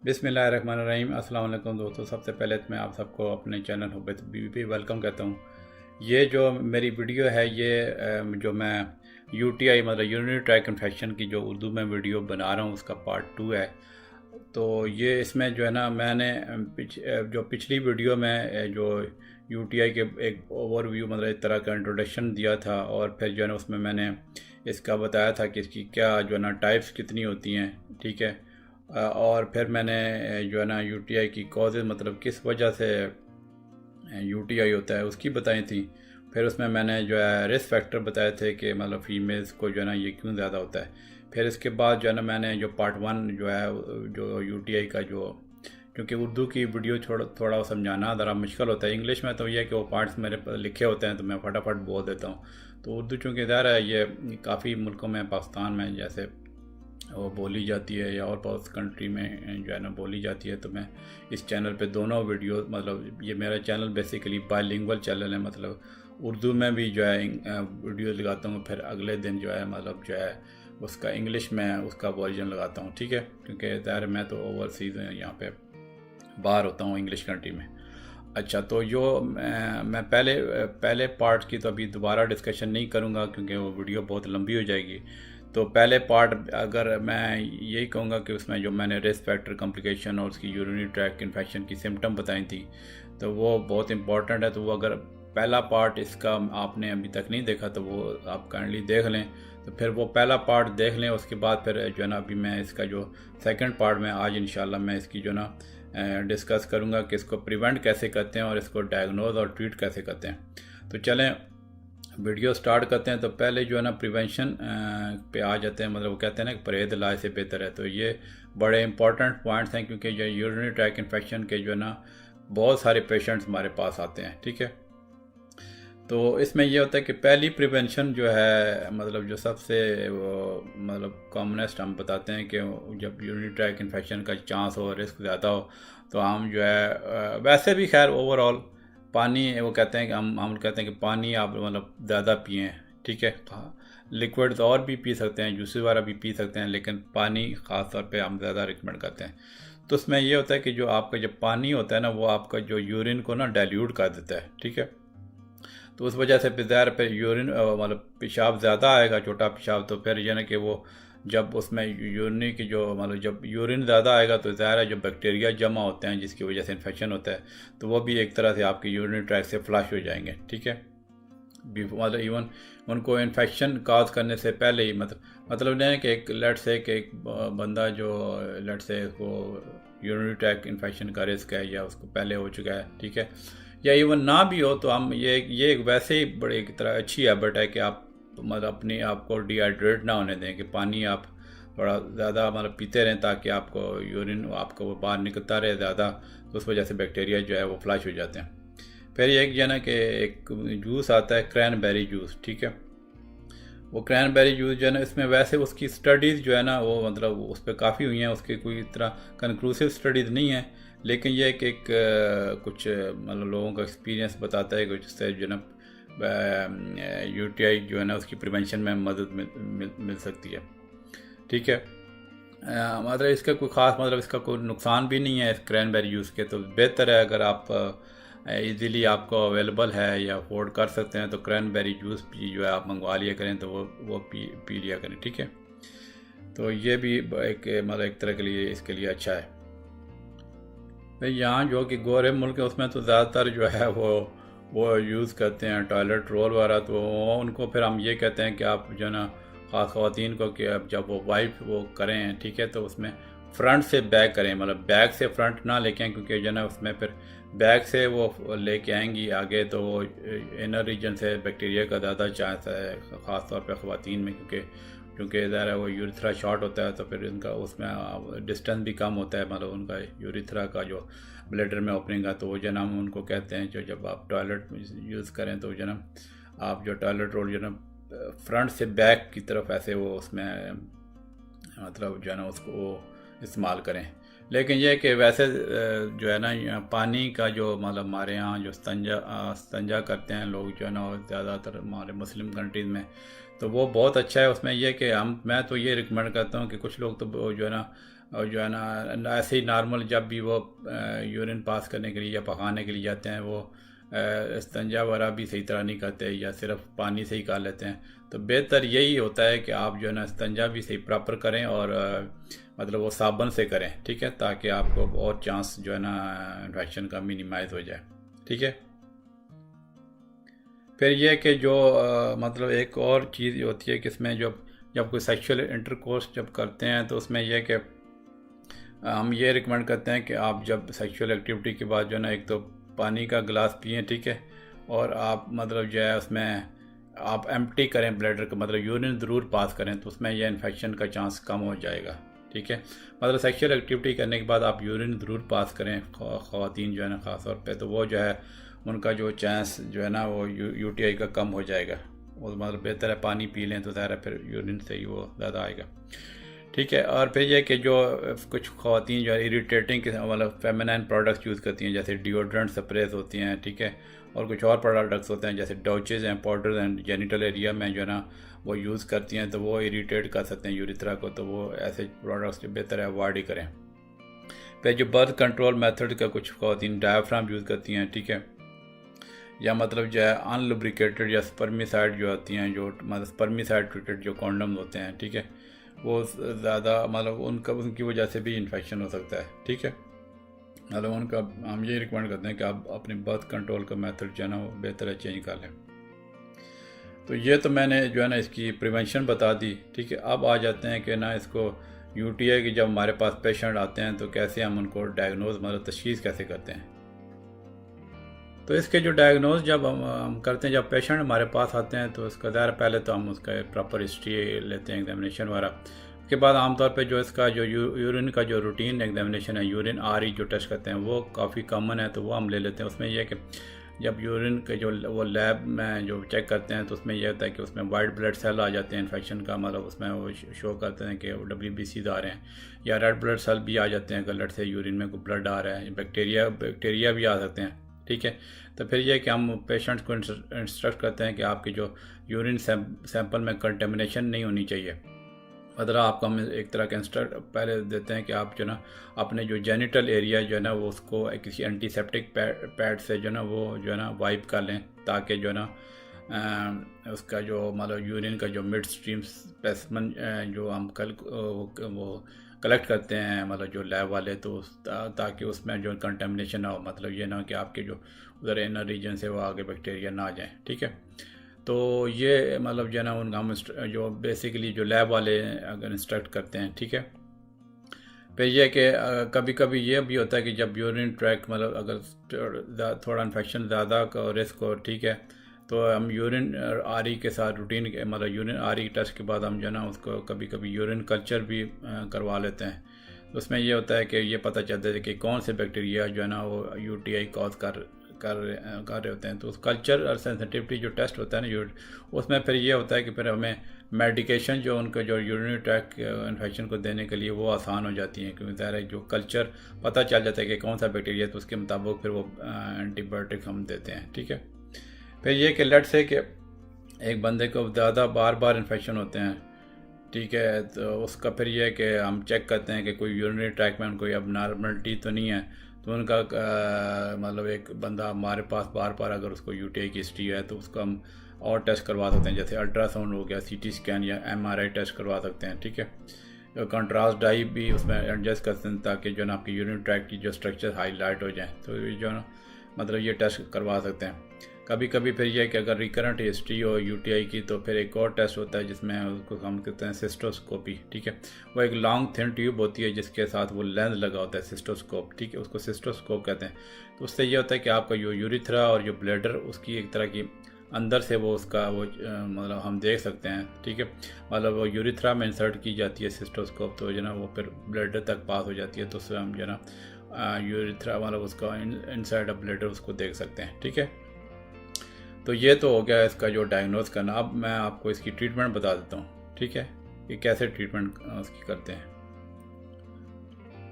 बिस्मिल्लाहिर्रहमानिर्रहीम। अस्सलाम वालेकुम दोस्तों। सबसे पहले तो मैं आप सबको अपने चैनल हुब्बत बीबी वेलकम कहता हूँ। ये जो मेरी वीडियो है ये जो मैं यूटीआई मतलब यूरिनरी ट्रैक इन्फेक्शन की जो उर्दू में वीडियो बना रहा हूँ उसका पार्ट 2 है। तो ये इसमें जो है ना मैंने जो पिछली वीडियो में जो यूटीआई के एक ओवरव्यू मतलब एक तरह का इंट्रोडक्शन दिया था और फिर जो है ना उसमें मैंने इसका बताया था कि इसकी क्या जो है ना टाइप्स कितनी होती हैं, ठीक है। और फिर मैंने जो है ना यूटीआई की कॉजेज़ मतलब किस वजह से यूटीआई होता है उसकी बताई थी। फिर उसमें मैंने जो है रिस्क फैक्टर बताए थे कि मतलब फीमेल्स को जो है ना ये क्यों ज़्यादा होता है। फिर इसके बाद जो है ना मैंने जो पार्ट 1 जो है जो यूटीआई का जो, क्योंकि उर्दू की वीडियो थोड़ा समझाना ज़रा मुश्किल होता है। इंग्लिश में तो ये है कि वो पार्ट्स मेरे पास लिखे होते हैं तो मैं फटाफट बोल देता हूँ। तो उर्दू चूँकि ज़ाहिर है ये काफ़ी मुल्कों में, पाकिस्तान में जैसे वो बोली जाती है या और बहुत कंट्री में जो है ना बोली जाती है, तो मैं इस चैनल पे दोनों वीडियो मतलब ये मेरा चैनल बेसिकली बाइलिंगुअल चैनल है, मतलब उर्दू में भी जो है वीडियो लगाता हूँ, फिर अगले दिन जो है मतलब जो है उसका इंग्लिश में उसका वर्जन लगाता हूँ, ठीक है। क्योंकि ज़ाहिर मैं तो ओवरसीज़ यहाँ पे बाहर होता हूँ इंग्लिश कंट्री में। अच्छा, तो जो मैं पहले पार्ट की तो अभी दोबारा डिस्कशन नहीं करूँगा क्योंकि वो वीडियो बहुत लंबी हो जाएगी। तो पहले पार्ट अगर मैं यही कहूँगा कि उसमें जो मैंने रिस्क फैक्टर कॉम्प्लिकेशन और उसकी यूरिनरी ट्रैक इन्फेक्शन की सिम्टम बताई थी तो वो बहुत इंपॉर्टेंट है। तो वो अगर पहला पार्ट इसका आपने अभी तक नहीं देखा तो वो आप काइंडली देख लें। तो फिर वो पहला पार्ट देख लें, उसके बाद फिर जो है ना अभी मैं इसका जो सेकंड पार्ट में आज इंशाल्लाह मैं इसकी जो ना डिस्कस करूँगा कि इसको प्रिवेंट कैसे करते हैं और इसको डायग्नोज और ट्रीट कैसे करते हैं। तो चलें वीडियो स्टार्ट करते हैं। तो पहले जो है ना प्रिवेंशन पे आ जाते हैं, मतलब वो कहते हैं ना कि परहेज इलाज से बेहतर है। तो ये बड़े इंपॉर्टेंट पॉइंट्स हैं क्योंकि ये यूरिनरी ट्रैक इन्फेक्शन के जो है ना बहुत सारे पेशेंट्स हमारे पास आते हैं, ठीक है। तो इसमें ये होता है कि पहली प्रिवेंशन जो है मतलब जो सबसे वो मतलब कॉमनेस्ट हम बताते हैं कि जब यूरिनरी ट्रैक इन्फेक्शन का चांस हो, रिस्क ज़्यादा हो, तो हम जो है वैसे भी खैर ओवरऑल पानी वो कहते हैं कि हम कहते हैं कि पानी आप मतलब ज़्यादा पिएँ, ठीक है। लिक्विड्स और भी पी सकते हैं, जूसेस वगैरह भी पी सकते हैं, लेकिन पानी ख़ास तौर पे हम ज़्यादा रिकमेंड करते हैं। तो उसमें ये होता है कि जो आपका जब पानी होता है ना वो आपका जो यूरिन को ना डाइल्यूट कर देता है, ठीक है। तो उस वजह से ज़ाहिर पे यूरिन मतलब पेशाब ज़्यादा आएगा, छोटा पेशाब। तो फिर यानी कि वो जब उसमें यूरिन की जो मतलब जब यूरिन ज़्यादा आएगा तो ज़ाहिर है जो बैक्टीरिया जमा होते हैं जिसकी वजह से इन्फेक्शन होता है तो वो भी एक तरह से आपके यूरिन ट्रैक से फ्लश हो जाएंगे, ठीक है। मतलब इवन उनको इन्फेक्शन काज करने से पहले ही मतलब नहीं है कि एक लेट से कि एक बंदा जो लेट से को यूरिनरी ट्रैक इन्फेक्शन का रिस्क है या उसको पहले हो चुका है, ठीक है, या इवन ना भी हो, तो हम ये एक वैसे ही बड़ी एक तरह अच्छी हैबिट है कि आप मतलब अपने आप को डिहाइड्रेट ना होने दें, कि पानी आप थोड़ा ज़्यादा मतलब पीते रहें ताकि आपको यूरिन आपको वो बाहर निकलता रहे ज़्यादा। तो उस वजह से बैक्टीरिया जो है वो फ्लश हो जाते हैं। फिर एक जो है ना कि एक जूस आता है क्रैनबेरी जूस, ठीक है। वो क्रैनबेरी जूस जो है ना इसमें वैसे उसकी स्टडीज़ जो है ना वो मतलब उस पर काफ़ी हुई हैं, उसकी कोई इतना कंक्लूसिव स्टडीज़ नहीं है, लेकिन ये एक कुछ मतलब लोगों का एक्सपीरियंस बताता है कि जिससे जो है ना यूटीआई जो है ना उसकी प्रिवेंशन में मदद मिल सकती है, ठीक है। मतलब इसका कोई ख़ास मतलब इसका कोई नुकसान भी नहीं है इस क्रैनबेरी जूस के। तो बेहतर है अगर आप इजीली आपको अवेलेबल है या अफोर्ड कर सकते हैं तो क्रैनबेरी जूस भी जो है आप मंगवा लिया करें, तो वो पी लिया करें, ठीक है। तो ये भी एक मतलब एक तरह के लिए इसके लिए अच्छा है। भाई यहाँ जो कि गोरे मुल्क है उसमें तो ज़्यादातर जो है वो यूज़ करते हैं टॉयलेट रोल वगैरह। तो उनको फिर हम ये कहते हैं कि आप जो है ना ख़ास ख़वातीन को कि अब जब वो वाइप वो करें, ठीक है, तो उसमें फ्रंट से बैक करें, मतलब बैक से फ्रंट ना लेके आएँ, क्योंकि जो है ना उसमें फिर बैक से वो लेके आएंगी आगे तो वो इनर रीजन से बैक्टीरिया का ज़्यादा चांस है ख़ास तौर पे ख़वातीन में, क्योंकि ज़रा वो यूरिथ्रा शॉर्ट होता है तो फिर इनका उसमें डिस्टेंस भी कम होता है, मतलब उनका यूरिथ्रा का जो ब्लैडर में ओपनिंग है। तो वो जो ना हम उनको कहते हैं जो जब आप टॉयलेट यूज़ करें तो जो ना आप जो टॉयलेट रोल जो ना फ्रंट से बैक की तरफ ऐसे वो उसमें मतलब जो है ना उसको इस्तेमाल करें। लेकिन यह कि वैसे जो है ना पानी का जो मतलब हमारे यहाँ जो स्तंजा करते हैं लोग जो है ना ज़्यादातर हमारे मुस्लिम कंट्रीज़ में, तो वो बहुत अच्छा है। उसमें ये कि मैं तो ये रिकमेंड करता हूँ कि कुछ लोग तो जो है ना ऐसे ही नॉर्मल जब भी वो यूरिन पास करने के लिए या पकाने के लिए जाते हैं, वो इस्तिंजा वगैरह भी सही तरह नहीं करते या सिर्फ पानी से ही कर लेते हैं। तो बेहतर यही होता है कि आप जो है ना इस्तिंजा भी सही प्रॉपर करें और मतलब वो साबुन से करें, ठीक है, ताकि आपको और चांस जो है ना इन्फेक्शन का मिनिमाइज़ हो जाए, ठीक है। फिर ये कि जो मतलब एक और चीज़ होती है कि इसमें जब कोई सेक्सुअल इंटरकोर्स जब करते हैं तो उसमें यह कि हम ये रिकमेंड करते हैं कि आप जब सेक्सुअल एक्टिविटी के बाद जो है ना एक तो पानी का गिलास पिएं, ठीक है, और आप मतलब जो है उसमें आप एम्प्टी करें ब्लैडर का, मतलब यूरिन ज़रूर पास करें, तो उसमें यह इन्फेक्शन का चांस कम हो जाएगा, ठीक है। मतलब सेक्सुअल एक्टिविटी करने के बाद आप यूरिन ज़रूर पास करें, ख़वातीन जो है ना ख़ास तौर पे, तो वो जो है उनका जो चांस जो है ना वो यूटीआई का कम हो जाएगा। वो मतलब बेहतर है पानी पी लें तो ज़्यादा, फिर यूरिन से ही वो ज़्यादा आएगा, ठीक है। और फिर यह कि जो कुछ ख़वातीन जो है इरीटेटिंग मतलब फेमिनाइन प्रोडक्ट्स यूज़ करती हैं, जैसे डिओड्रेंट स्प्रेज होती हैं, ठीक है, और कुछ और प्रोडक्ट्स होते हैं जैसे डॉचेज हैं, पाउडर्स हैं, जेनिटल एरिया में जो है ना वो यूज़ करती हैं, तो वो इरीटेट कर सकते हैं यूरिथ्रा को, तो वो ऐसे प्रोडक्ट्स जो बेहतर है अवॉइड ही करें। फिर जो बर्थ कंट्रोल मेथड का कुछ ख़वातीन डायाफ्राम यूज़ करती हैं, ठीक है, या मतलब जो है अनलुब्रिकेटेड या स्पर्मिसाइड जो आती हैं, जो मतलब स्पर्मिसाइड ट्रीटेड जो कॉन्डम होते हैं, ठीक है, वो ज़्यादा मतलब उनकी वजह से भी इन्फेक्शन हो सकता है, ठीक है। मतलब उनका हम ये रिकमेंड करते हैं कि आप अपने बर्थ कंट्रोल का मेथड जो है ना वो बेहतर है चेंज कर लें। तो ये तो मैंने जो है ना इसकी प्रिवेंशन बता दी, ठीक है। अब आ जाते हैं कि ना इसको यूटीआई की जब हमारे पास पेशेंट आते हैं तो कैसे हम उनको डायग्नोज मतलब तशखीस कैसे करते हैं। तो इसके जो डायग्नोज जब हम करते हैं, जब पेशेंट हमारे पास आते हैं तो इसका ज़्यादा पहले तो हम उसका प्रॉपर हिस्ट्री लेते हैं, एग्जामिनेशन वगैरह। उसके बाद आमतौर पे जो इसका जो यूरिन का जो रूटीन एग्जामिनेशन है, यूरिन आरई जो टेस्ट करते हैं, वो काफ़ी कॉमन है, तो वो हम ले लेते हैं। उसमें यह है कि जब यूरिन के जो वो लैब में जो चेक करते हैं तो उसमें यह होता है कि उसमें वाइट ब्लड सेल आ जाते हैं इन्फेक्शन का, मतलब उसमें वो शो करते हैं कि WBCs आ रहे हैं, या रेड ब्लड सेल भी आ जाते हैं, गलत से यूरिन में कोई ब्लड आ रहा है, बैक्टीरिया भी आ सकते हैं, ठीक है। तो फिर यह कि हम पेशेंट्स को इंस्ट्रक्ट करते हैं कि आपकी जो यूरिन सैंपल में कंटेमिनेशन नहीं होनी चाहिए। मतलब आपको हम एक तरह का इंस्ट्रक्ट पहले देते हैं कि आप जो ना अपने जो जेनिटल एरिया जो है ना वो उसको किसी एंटीसेप्टिक पैड से जो ना वो जो है ना वाइप कर लें, ताकि जो ना उसका जो मतलब यूरिन का जो मिड स्ट्रीम स्पेसिमेन जो हम वो कलेक्ट करते हैं, मतलब जो लैब वाले, तो ताकि उसमें जो कंटेमिनेशन ना हो, मतलब ये ना कि आपके जो उधर इनर रीजन से वो आगे बैक्टीरिया ना आ जाए, ठीक है। तो ये मतलब जो है ना उनका हम जो बेसिकली जो लैब वाले अगर इंस्ट्रक्ट करते हैं, ठीक है। फिर यह कि कभी कभी ये भी होता है कि जब यूरिन ट्रैक मतलब अगर थोड़ा इन्फेक्शन ज़्यादा का रिस्क हो, ठीक है, तो हम यूरिन आरई के साथ रूटीन के मतलब यूरिन आरई टेस्ट के बाद हम जो है ना उसको कभी कभी यूरिन कल्चर भी करवा लेते हैं। तो उसमें ये होता है कि ये पता चलता है कि कौन से बैक्टीरिया जो है ना वो यूटीआई कॉज कर रहे होते हैं। तो उस कल्चर और सेंसिटिविटी जो टेस्ट होता है ना उसमें फिर ये होता है कि फिर हमें मेडिकेशन जो उनका जो यूरिनरी ट्रैक इन्फेक्शन को देने के लिए वो आसान हो जाती है, क्योंकि ज़ाहिर है जो कल्चर पता चल जाता है कि कौन सा बैक्टीरिया है, तो उसके मुताबिक फिर वो एंटीबायोटिक हम देते हैं, ठीक है। फिर ये कि लेट से कि एक बंदे को ज़्यादा बार बार इन्फेक्शन होते हैं, ठीक है, तो उसका फिर ये है कि हम चेक करते हैं कि कोई यूरिनरी ट्रैक में कोई अब नॉर्मलिटी तो नहीं है। तो उनका मतलब एक बंदा हमारे पास बार बार अगर उसको यूटीआई की हिस्ट्री है तो उसको हम और टेस्ट करवा सकते हैं, जैसे अल्ट्रासाउंड हो गया, CT स्कैन या MRI टेस्ट करवा सकते हैं, ठीक है। कंट्रास्ट डाई भी उसमें एडजस्ट करते हैं ताकि जो ना आपकी यूरिन ट्रैक की जो स्ट्रक्चर हाईलाइट हो जाए, तो ये जो ना मतलब ये टेस्ट करवा सकते हैं। कभी कभी फिर यह कि अगर रिकरेंट हिस्ट्री हो यूटीआई की तो फिर एक और टेस्ट होता है जिसमें उसको हम कहते हैं सिस्टोस्कोपी, ठीक है। वो एक लॉन्ग थिन ट्यूब होती है जिसके साथ वो लेंस लगा होता है, सिस्टोस्कोप, ठीक है, उसको सिस्टोस्कोप कहते हैं। तो उससे ये होता है कि आपका जो यूरिथ्रा और जो ब्लैडर उसकी एक तरह की अंदर से वो उसका वो मतलब हम देख सकते हैं, ठीक है। मतलब वो यूरिथ्रा में इंसर्ट की जाती है सिस्टोस्कोप, तो जो ना वो फिर ब्लैडर तक पास हो जाती है, तो उससे हम जो ना यूरिथ्रा मतलब उसका इनसाइड ऑफ ब्लैडर उसको देख सकते हैं, ठीक है। तो ये तो हो गया इसका जो डायग्नोज करना। अब मैं आपको इसकी ट्रीटमेंट बता देता हूँ, ठीक है, कि कैसे ट्रीटमेंट उसकी करते हैं।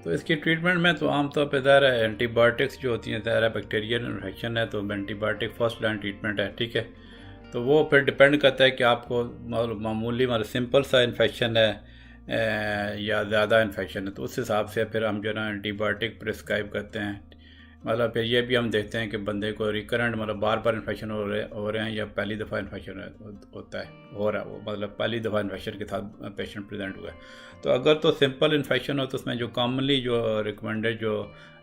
तो इसकी ट्रीटमेंट में तो आमतौर पर ज़ाहिर है एंटीबायोटिक्स जो होती हैं, ज़ाहिर है बैक्टीरियल इन्फेक्शन है तो एंटीबायोटिक फर्स्ट लाइन ट्रीटमेंट है, ठीक है। तो वो फिर डिपेंड करता है कि आपको मामूली मतलब सिंपल सा इन्फेक्शन है या ज़्यादा इन्फेक्शन है, तो उस हिसाब से फिर हम जो है ना एंटीबायोटिक प्रिस्क्राइब करते हैं। मतलब फिर ये भी हम देखते हैं कि बंदे को रिकरेंट मतलब बार बार इन्फेक्शन हो रहे हैं या पहली दफ़ा इन्फेक्शन होता है हो रहा है, वो मतलब पहली दफ़ा इन्फेक्शन के साथ पेशेंट प्रेजेंट हुआ है। तो अगर तो सिंपल इन्फेक्शन हो तो उसमें जो कॉमनली जो रिकमेंडेड जो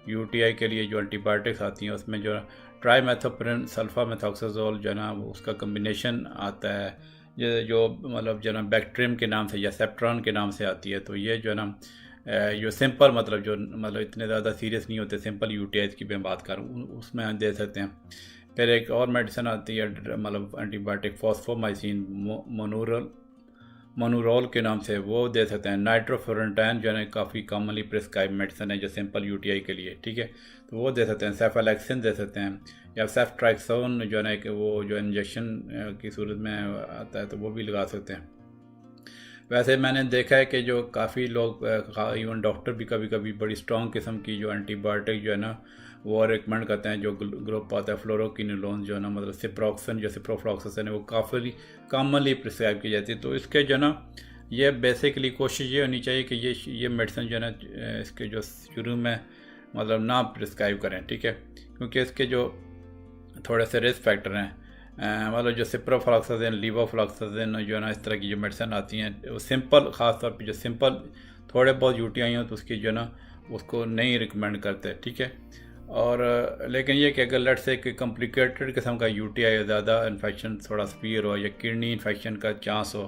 यूटीआई के लिए जो एंटीबायोटिक्स आती हैं उसमें जो ट्राईमेथोप्रिन सल्फामेथोक्साजोल जो है ना उसका कम्बिनेशन आता है, ये जो मतलब जो है ना बैक्ट्रियम के नाम से या सेप्ट्रॉन के नाम से आती है। तो ये जो है ना जो सिंपल मतलब जो मतलब इतने ज़्यादा सीरियस नहीं होते, सिंपल यूटीआई की मैं बात करूँ उसमें हम दे सकते हैं। फिर एक और मेडिसिन आती है मतलब एंटीबायोटिक फॉस्फोमाइसिन मोनूरोल के नाम से, वो दे सकते हैं। नाइट्रोफुरेंटाइन जो है काफ़ी कॉमनली प्रिस्क्राइब मेडिसिन है जो सिंपल यूटीआई के लिए, ठीक है, तो वो दे सकते हैं। सेफालेक्सिन दे सकते हैं या सेफ्ट्राक्सोन जो है कि वो जो इंजेक्शन की सूरत में आता है तो वो भी लगा सकते हैं। वैसे मैंने देखा है कि जो काफ़ी लोग इवन डॉक्टर भी कभी कभी बड़ी स्ट्रॉन्ग किस्म की जो एंटीबायोटिक जो है ना वो रिकमेंड करते हैं। जो ग्रुप आता है फ्लोरोकिनोलोन जो है ना मतलब सिप्रोक्सन जो सिप्रोफ्लॉक्सासिन है वो काफ़ी कॉमनली प्रिस्क्राइब की जाती है। तो इसके जो ना ये बेसिकली कोशिश ये होनी चाहिए कि ये मेडिसिन जो है ना इसके जो शुरू में मतलब ना प्रिस्क्राइब करें, ठीक है, क्योंकि इसके जो थोड़े से रिस्क फैक्टर हैं मतलब जो सिप्रोफ्लॉक्सासिन लीवोफ्लॉक्सासिन जो है ना इस तरह की जो मेडिसिन आती हैं वो सिंपल ख़ास तौर पे जो सिंपल थोड़े बहुत यूटीआई हो तो उसकी जो ना उसको नहीं रिकमेंड करते, ठीक है। और लेकिन ये कि अगर लेट से कि कॉम्प्लिकेटेड किस्म का यूटीआई ज़्यादा इन्फेक्शन थोड़ा स्पीयर हो या किडनी इन्फेक्शन का चांस हो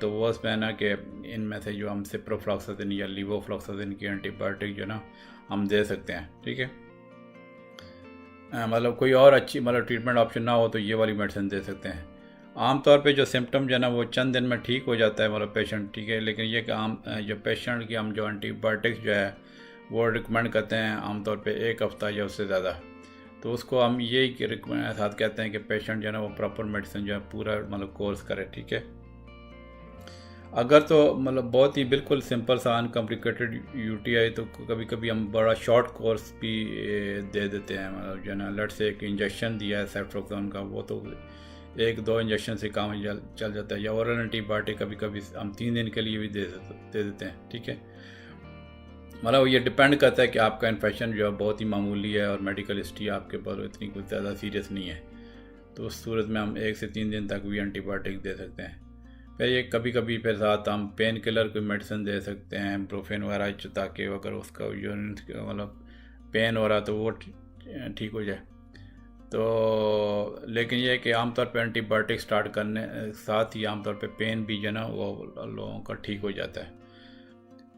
तो वो उसमें है ना कि इनमें से जो हम सिप्रोफ्लॉक्सासिन या लीवोफ्लॉक्सासिन की एंटीबायोटिक जो ना हम दे सकते हैं, ठीक है। मतलब कोई और अच्छी मतलब ट्रीटमेंट ऑप्शन ना हो तो ये वाली मेडिसिन दे सकते हैं। आमतौर पे जो सिम्टम जो है ना वो चंद दिन में ठीक हो जाता है मतलब पेशेंट, ठीक है, लेकिन ये कि आम जो पेशेंट की हम जो एंटीबायोटिक्स जो है वो रिकमेंड करते हैं आमतौर पे 1 हफ़्ता या उससे ज़्यादा। तो उसको हम यही साथ कहते हैं कि पेशेंट जो है ना वो प्रॉपर मेडिसिन जो है पूरा मतलब कोर्स करे, ठीक है। अगर तो मतलब बहुत ही बिल्कुल सिंपल सा अनकॉम्प्लिकेटेड यूटीआई तो कभी कभी हम बड़ा शॉर्ट कोर्स भी दे देते हैं। मतलब जो है ना लेट से एक इंजेक्शन दिया है सेफ्ट्रोक्सोन का, वो तो 1-2 इंजेक्शन से काम चल जाता है। या ओरल एंटीबायोटिक कभी कभी हम 3 दिन के लिए भी दे देते हैं, ठीक है। मतलब ये डिपेंड करता है कि आपका इन्फेक्शन जो है बहुत ही मामूली है और मेडिकल हिस्ट्री आपके पास इतनी कुछ ज़्यादा सीरियस नहीं है, तो उस सूरत में हम 1 से 3 दिन तक भी एंटीबायोटिक दे सकते हैं। फिर ये कभी कभी फिर साथ हम पेन किलर कोई मेडिसिन दे सकते हैं, ब्रोफेन वगैरह, ताकि अगर उसका यूरिन मतलब पेन हो रहा तो वो ठीक हो जाए। तो लेकिन ये है कि आमतौर पे एंटीबायोटिक स्टार्ट करने साथ ही आमतौर पे पेन भी जो ना वो लोगों का ठीक हो जाता है।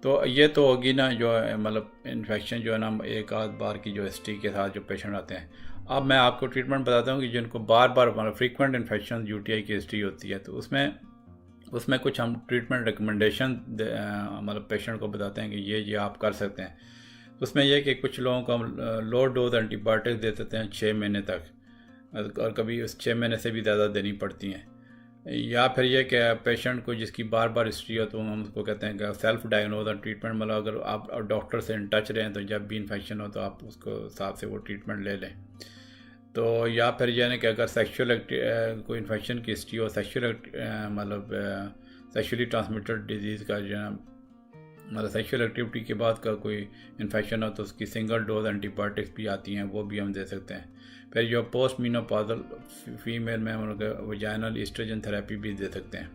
तो ये तो होगी ना जो मतलब इन्फेक्शन जो है ना एक आध बार की जो हिस्ट्री के साथ जो पेशेंट आते हैं। अब मैं आपको ट्रीटमेंट बताता हूँ कि जिनको बार बार मतलब फ्रीक्वेंट इन्फेक्शन यूटीआई की हिस्ट्री होती है तो उसमें कुछ हम ट्रीटमेंट रिकमेंडेशन मतलब पेशेंट को बताते हैं कि ये आप कर सकते हैं। उसमें यह कि कुछ लोगों को हम लो डोज एंटीबायोटिक्स दे देते हैं 6 महीने तक, और कभी उस 6 महीने से भी ज़्यादा देनी पड़ती हैं। या फिर ये कि पेशेंट को जिसकी बार बार हिस्ट्री हो तो हम उसको कहते हैं कि सेल्फ डायग्नोज और ट्रीटमेंट, मतलब अगर आप डॉक्टर से इन टच रहें तो जब भी इन्फेक्शन हो तो आप उसको साथ से वो ट्रीटमेंट ले लें। तो या फिर यह नहीं कि अगर सेक्सुअल कोई इन्फेक्शन की हिस्ट्री हो, सेक्सुअल मतलब सेक्सुअली ट्रांसमिटेड डिजीज़ का जो है मतलब सेक्सुअल एक्टिविटी के बाद का कोई इन्फेक्शन हो तो उसकी सिंगल डोज एंटीबायोटिक्स भी आती हैं, वो भी हम दे सकते हैं। फिर जो पोस्ट मीनोपॉजल फीमेल में हम वजाइनल एस्ट्रोजन थेरेपी भी दे सकते हैं।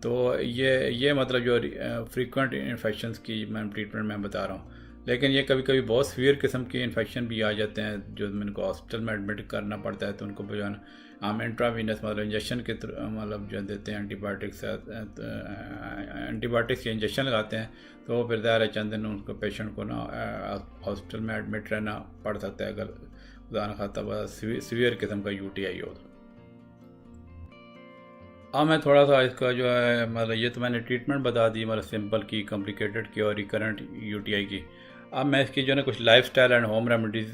तो ये मतलब जो फ्रीक्वेंट इन्फेक्शंस की मैं ट्रीटमेंट में बता रहा हूँ। लेकिन ये कभी कभी बहुत सीवियर किस्म के इन्फेक्शन भी आ जाते हैं जो उनको हॉस्पिटल में एडमिट करना पड़ता है, तो उनको जो है हम इंट्रावीनस मतलब इंजेक्शन के मतलब जो देते हैं एंटीबायोटिक्स के इंजेक्शन लगाते हैं। तो वो फिर ज़ाहिर चंद दिन उनको पेशेंट को ना हॉस्पिटल में एडमिट रहना पड़ सकता है अगर खुदा न खास्ता सीवियर किस्म का यूटीआई हो तो। अब मैं थोड़ा सा इसका जो है मतलब ये तो मैंने ट्रीटमेंट बता दी मतलब सिंपल की, कॉम्प्लिकेटेड की और रिकरेंट यूटीआई की। अब मैं इसकी जो है कुछ लाइफस्टाइल एंड होम रेमेडीज़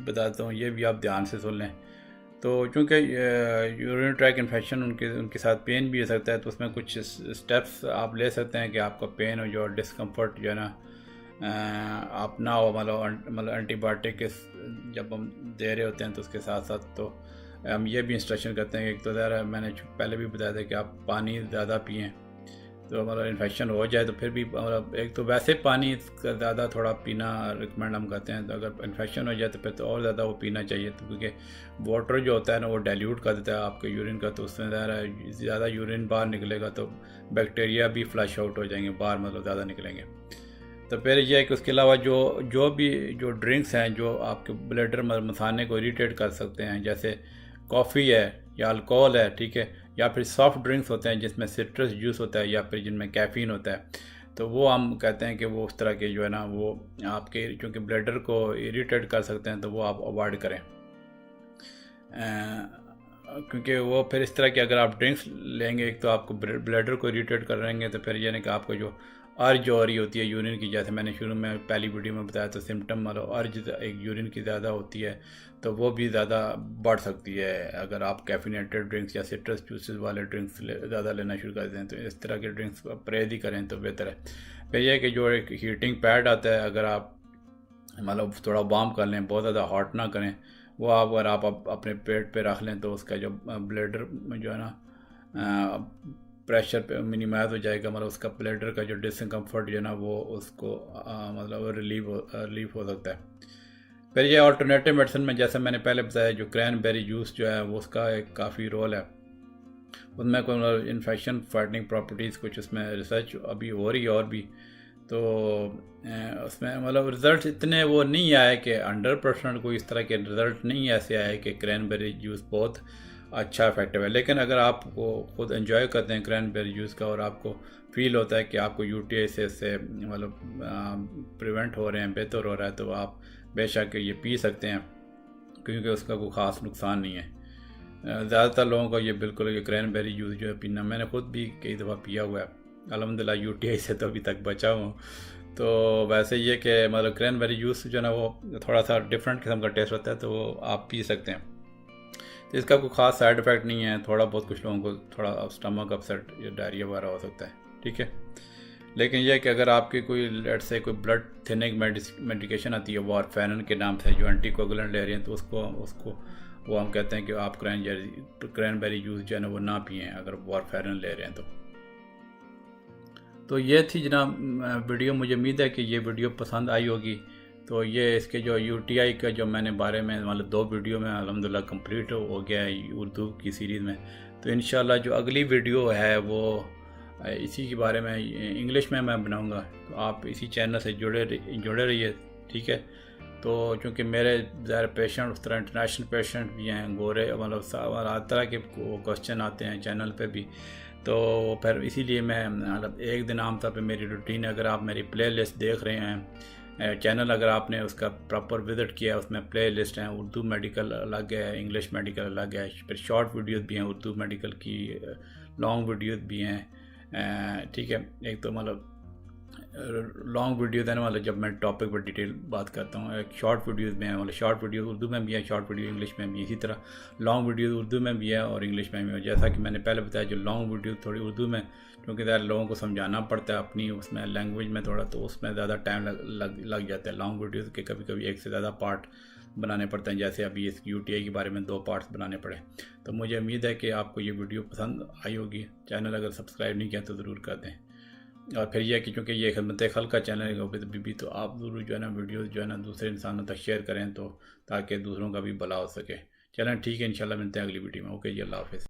बताता हूँ, ये भी आप ध्यान से सुन लें। तो चूँकि यूरिनरी ट्रैक इन्फेक्शन उनके साथ पेन भी हो सकता है, तो उसमें कुछ स्टेप्स आप ले सकते हैं कि आपका पेन हो जो डिस्कम्फर्ट जो है ना आप ना हो मतलब एंटीबायोटिक जब हम दे रहे होते हैं तो उसके साथ साथ तो हम ये भी इंस्ट्रक्शन करते हैं कि एक तो ज़रा मैंने पहले भी बताया था कि आप पानी ज़्यादा पिएँ, तो मतलब इन्फेक्शन हो जाए तो फिर भी मतलब एक तो वैसे पानी का ज़्यादा थोड़ा पीना रिकमेंड हम करते हैं, तो अगर इन्फेक्शन हो जाए तो फिर तो और ज़्यादा वो पीना चाहिए, तो क्योंकि वाटर जो होता है ना वो डाइल्यूट कर देता है आपके यूरिन का, तो उसमें ज़्यादा यूरिन बाहर निकलेगा तो बैक्टीरिया भी फ्लश आउट हो जाएंगे बाहर, मतलब ज़्यादा निकलेंगे। तो फिर यह है कि उसके अलावा जो ड्रिंक्स हैं जो आपके ब्लडर मसाने को इरीटेट कर सकते हैं, जैसे कॉफ़ी है या अल्कोहल है, ठीक है, या फिर सॉफ्ट ड्रिंक्स होते हैं जिसमें सिट्रस जूस होता है या फिर जिनमें कैफ़ीन होता है, तो वो हम कहते हैं कि वो उस तरह के जो है ना वो आपके चूँकि ब्लडर को इरीटेट कर सकते हैं, तो वो आप अवॉइड करें, क्योंकि वो फिर इस तरह के अगर आप ड्रिंक्स लेंगे एक तो आपको ब्लडर को इरीटेट करेंगे, तो फिर यानी कि आपको जो अर्ज हो रही होती है यूरिन की, जैसे मैंने शुरू में पहली वीडियो में बताया, तो सिम्टम मतलब अर्ज एक यूरिन की ज़्यादा होती है, तो वो भी ज़्यादा बढ़ सकती है अगर आप कैफिनेटेड ड्रिंक्स या सिट्रस जूसेस वाले ड्रिंक्स ज़्यादा लेना शुरू कर दें, तो इस तरह के ड्रिंक्स परहेज ही करें तो बेहतर है। फिर यह कि जो एक हीटिंग पैड आता है, अगर आप मतलब थोड़ा वार्म कर लें, बहुत ज़्यादा हॉट ना करें, वो अगर आप अपने पेट पे रख लें तो उसका जो ब्लडर जो है ना प्रेशर पे मिनिमाइज हो जाएगा, मतलब उसका ब्लडर का जो डिसकम्फर्ट जो है ना वो उसको मतलब रिलीफ हो सकता है। फिर ये अल्टरनेटिव मेडिसिन में जैसे मैंने पहले बताया जो क्रैनबेरी जूस जो है वो उसका एक काफ़ी रोल है, उसमें कोई इन्फेक्शन फाइटिंग प्रॉपर्टीज़ कुछ उसमें रिसर्च अभी हो रही है और भी, तो उसमें मतलब रिज़ल्ट इतने वो नहीं आए कि 100% कोई इस तरह के रिज़ल्ट नहीं ऐसे आए कि क्रैनबेरी जूस बहुत अच्छा इफेक्टिव है। लेकिन अगर आपको खुद एंजॉय करते हैं क्रैनबेरी जूस का और आपको फील होता है कि आपको यूटीआई से मतलब प्रिवेंट हो रहे हैं, बेहतर हो रहा है, तो आप बेशक ये पी सकते हैं, क्योंकि उसका कोई ख़ास नुकसान नहीं है। ज़्यादातर लोगों को ये बिल्कुल ये क्रैनबेरी जूस जो है पीना, मैंने खुद भी कई दफ़ा पिया हुआ है, अल्हम्दुलिल्लाह यूटीआई से तो अभी तक बचा हूँ। तो वैसे ये कि मतलब क्रैनबेरी जूस जो है ना वो थोड़ा सा डिफरेंट किस्म का टेस्ट होता है, तो वो आप पी सकते हैं, तो इसका कोई ख़ास साइड इफ़ेक्ट नहीं है। थोड़ा बहुत कुछ लोगों को थोड़ा स्टमक अपसेट या डायरिया वगैरह हो सकता है, ठीक है। लेकिन यह कि अगर आपकी कोई लेट से कोई ब्लड थिनिंग मेडिकेशन आती है वारफेरिन के नाम से, जो एंटीकोगुलेंट ले रही हैं, तो उसको वो हम कहते हैं कि आप क्रैनबेरी जूस जो है ना वो ना पिएँ अगर वारफेरिन ले रहे हैं तो ये थी जनाब वीडियो। मुझे उम्मीद है कि ये वीडियो पसंद आई होगी। तो ये इसके जो यूटीआई का जो मैंने बारे में मतलब 2 वीडियो में अल्हम्दुलिल्लाह कंप्लीट हो गया है उर्दू की सीरीज़ में, तो इंशाल्लाह जो अगली वीडियो है वो इसी के बारे में इंग्लिश में मैं बनाऊंगा, तो आप इसी चैनल से जुड़े रहिए, ठीक है। तो चूँकि मेरे ज़्यादा पेशेंट उस तरह इंटरनेशनल पेशेंट भी हैं, गोरे मतलब हर तरह के क्वेश्चन आते हैं चैनल पे भी, तो फिर इसीलिए मैं मतलब एक दिन आमतौर पे मेरी रूटीन, अगर आप मेरी प्लेलिस्ट देख रहे हैं चैनल, अगर आपने उसका प्रॉपर विज़िट किया, उसमें प्लेलिस्ट हैं, उर्दू मेडिकल अलग है, इंग्लिश मेडिकल अलग है, फिर शॉर्ट वीडियोस भी हैं उर्दू मेडिकल की, लॉन्ग वीडियोस भी हैं, ठीक है। एक तो मतलब लॉन्ग वीडियोस है ना, मतलब जब मैं टॉपिक पर डिटेल बात करता हूँ, एक शॉर्ट वीडियोस में है, मतलब शॉर्ट वीडियो उर्दू में भी है, शॉर्ट वीडियो इंग्लिश में भी, इसी तरह लॉन्ग वीडियो उर्दू में भी है और इंग्लिश में भी है। जैसा कि मैंने पहले बताया, जो लॉन्ग वीडियो थोड़ी उर्दू में, क्योंकि ज़्यादा लोगों को समझाना पड़ता है अपनी उसमें लैंग्वेज में थोड़ा, तो उसमें ज़्यादा टाइम लग जाता है। लॉन्ग वीडियोज़ के कभी कभी एक से ज़्यादा पार्ट बनाने पड़ते हैं, जैसे अभी इस यूटीआई के बारे में 2 पार्ट्स बनाने पड़े। तो मुझे उम्मीद है कि आपको ये वीडियो पसंद आई होगी। चैनल अगर सब्सक्राइब नहीं किया तो ज़रूर कर दें, और फिर यह कि चूँकि ये खिदमत खल्क का चैनल है तो आप ज़रूर जो है ना वीडियोस जो है ना दूसरे इंसानों तक शेयर करें, तो ताकि दूसरों का भी भला हो सके। चलें ठीक है, इंशाल्लाह मिलते हैं अगली वीडियो में। ओके जी, अल्लाह हाफ़िज़।